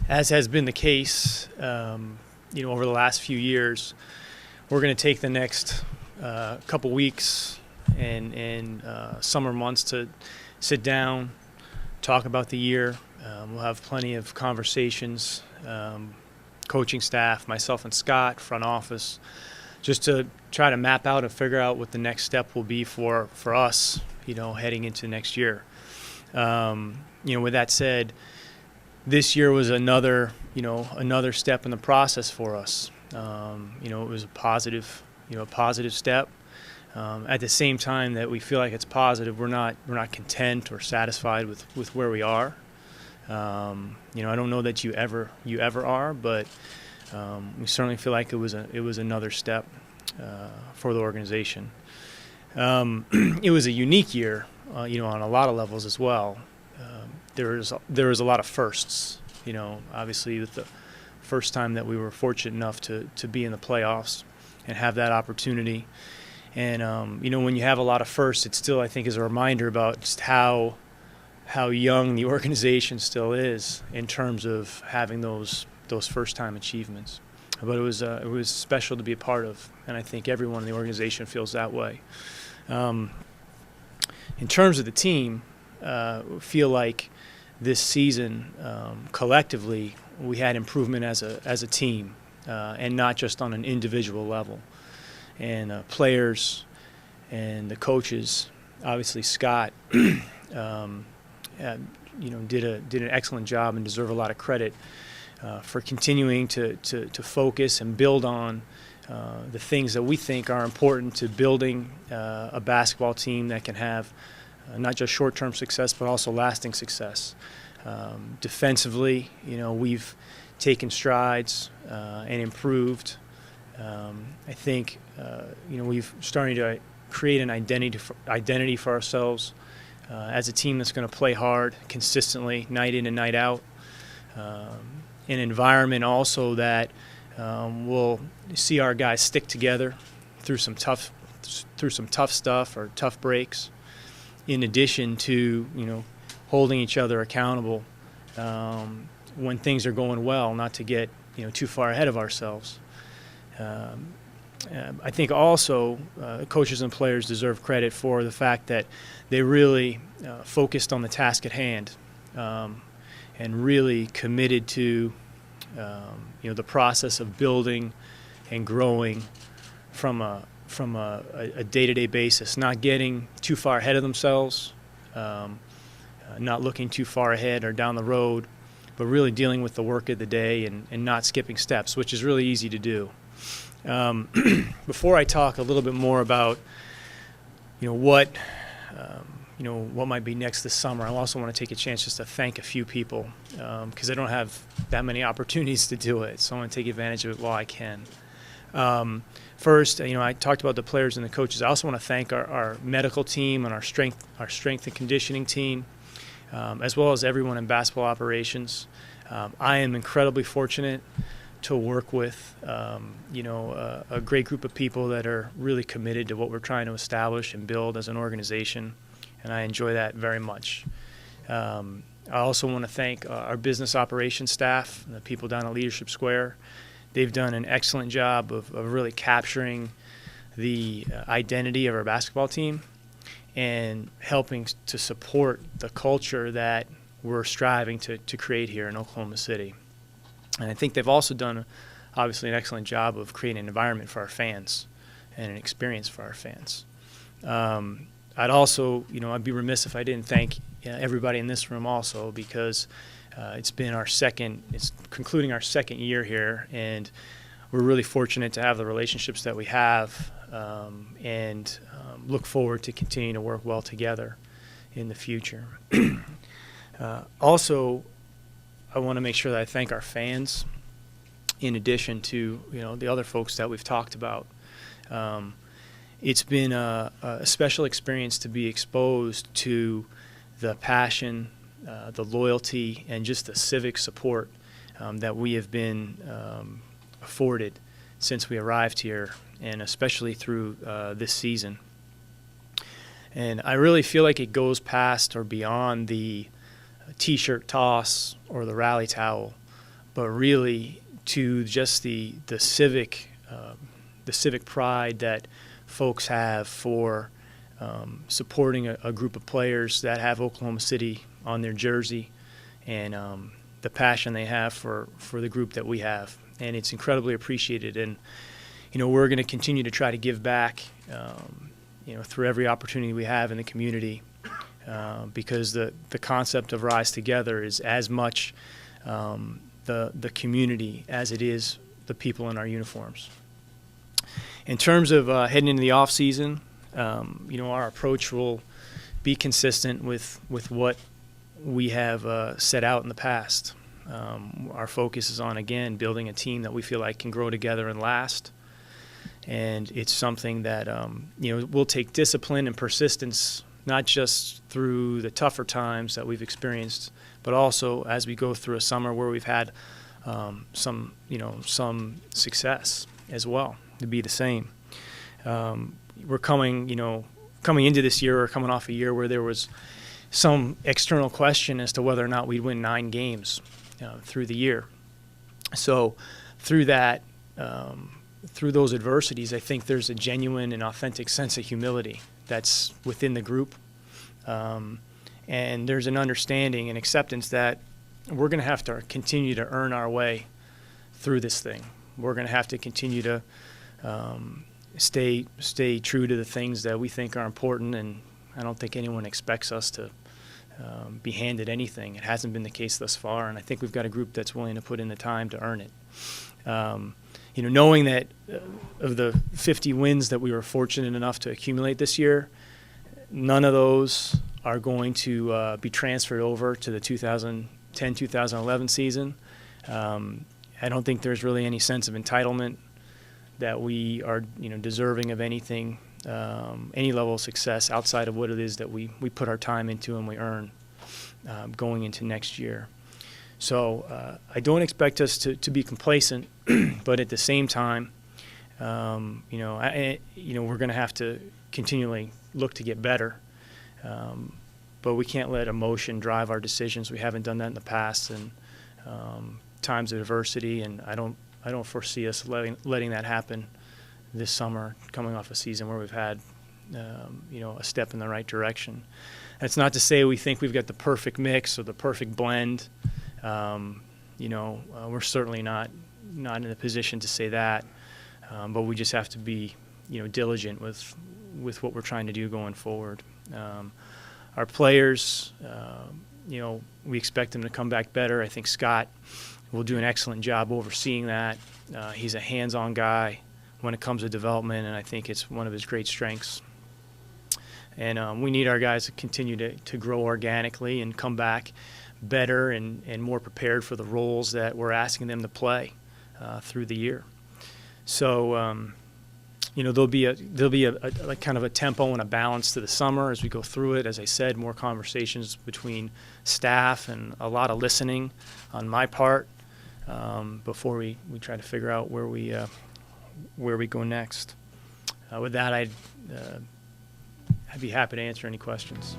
as has been the case, over the last few years, we're going to take the next couple weeks and summer months to sit down, talk about the year. We'll have plenty of conversations, coaching staff, myself and Scott, front office, just to try to map out and figure out what the next step will be for us, heading into next year. With that said, this year was another step in the process for us. It was a positive step. At the same time that we feel like it's positive, we're not content or satisfied with where we are. I don't know that you ever are, but we certainly feel like it was another step for the organization. It was a unique year, on a lot of levels as well. There was a lot of firsts. Obviously, with the first time that we were fortunate enough to be in the playoffs and have that opportunity. And when you have a lot of firsts, it still, I think, is a reminder about just how young the organization still is in terms of having those first-time achievements. But it was special to be a part of, and I think everyone in the organization feels that way. In terms of the team, feel like this season, collectively, we had improvement as a team, and not just on an individual level. And players and the coaches, obviously Scott, did an excellent job and deserve a lot of credit for continuing to focus and build on the things that we think are important to building a basketball team that can have not just short-term success but also lasting success. Defensively, we've taken strides and improved. I think we've started to create an identity for ourselves as a team that's going to play hard consistently, night in and night out. An environment also that will see our guys stick together through some tough stuff or tough breaks. In addition to holding each other accountable when things are going well, not to get too far ahead of ourselves. I think also coaches and players deserve credit for the fact that they really focused on the task at hand and really committed to the process of building and growing from a day-to-day basis, not getting too far ahead of themselves, not looking too far ahead or down the road, but really dealing with the work of the day and not skipping steps, which is really easy to do. Before I talk a little bit more about what might be next this summer, I also want to take a chance just to thank a few people because I don't have that many opportunities to do it, so I want to take advantage of it while I can. First, I talked about the players and the coaches. I also want to thank our medical team and our strength and conditioning team, as well as everyone in basketball operations. I am incredibly fortunate to work with, a great group of people that are really committed to what we're trying to establish and build as an organization, and I enjoy that very much. I also want to thank our business operations staff, the people down at Leadership Square. They've done an excellent job of really capturing the identity of our basketball team and helping to support the culture that we're striving to create here in Oklahoma City. And I think they've also done, obviously, an excellent job of creating an environment for our fans and an experience for our fans. I'd also, I'd be remiss if I didn't thank everybody in this room also, because it's concluding our second year here, and we're really fortunate to have the relationships that we have, and look forward to continuing to work well together in the future. Also, I want to make sure that I thank our fans in addition to the other folks that we've talked about. It's been a special experience to be exposed to the passion, the loyalty, and just the civic support that we have been afforded since we arrived here, and especially through this season. And I really feel like it goes past or beyond the T-shirt toss or the rally towel. but really to just the civic pride that folks have for supporting a group of players that have Oklahoma City on their jersey, and the passion they have for the group that we have. And it's incredibly appreciated. And, we're going to continue to try to give back, through every opportunity we have in the community, because the concept of Rise Together is as much the community as it is the people in our uniforms. In terms of heading into the off season, our approach will be consistent with what we have set out in the past. Our focus is on, again, building a team that we feel like can grow together and last. And it's something that will take discipline and persistence, not just through the tougher times that we've experienced, but also as we go through a summer where we've had some success as well, to be the same. We're coming into this year, or coming off a year where there was some external question as to whether or not we'd win 9 games through the year. So through that, through those adversities, I think there's a genuine and authentic sense of humility that's within the group. And there's an understanding and acceptance that we're going to have to continue to earn our way through this thing. We're going to have to continue to stay true to the things that we think are important, and I don't think anyone expects us to be handed anything. It hasn't been the case thus far, and I think we've got a group that's willing to put in the time to earn it. Knowing that of the 50 wins that we were fortunate enough to accumulate this year, none of those are going to be transferred over to the 2010-2011 season. I don't think there's really any sense of entitlement that we are, deserving of anything, any level of success outside of what it is that we put our time into and we earn going into next year. So I don't expect us to be complacent, but at the same time, we're going to have to continually look to get better. But we can't let emotion drive our decisions. We haven't done that in the past, and times of adversity, and I don't foresee us letting that happen this summer, coming off a season where we've had a step in the right direction. That's not to say we think we've got the perfect mix or the perfect blend. We're certainly not in a position to say that, but we just have to be diligent with what we're trying to do going forward. Our players, we expect them to come back better. I think Scott will do an excellent job overseeing that. He's a hands-on guy when it comes to development, and I think it's one of his great strengths. And we need our guys to continue to grow organically and come back better and more prepared for the roles that we're asking them to play through the year. So, there'll be a kind of a tempo and a balance to the summer as we go through it. As I said, more conversations between staff and a lot of listening on my part before we try to figure out where we go next. With that, I'd be happy to answer any questions.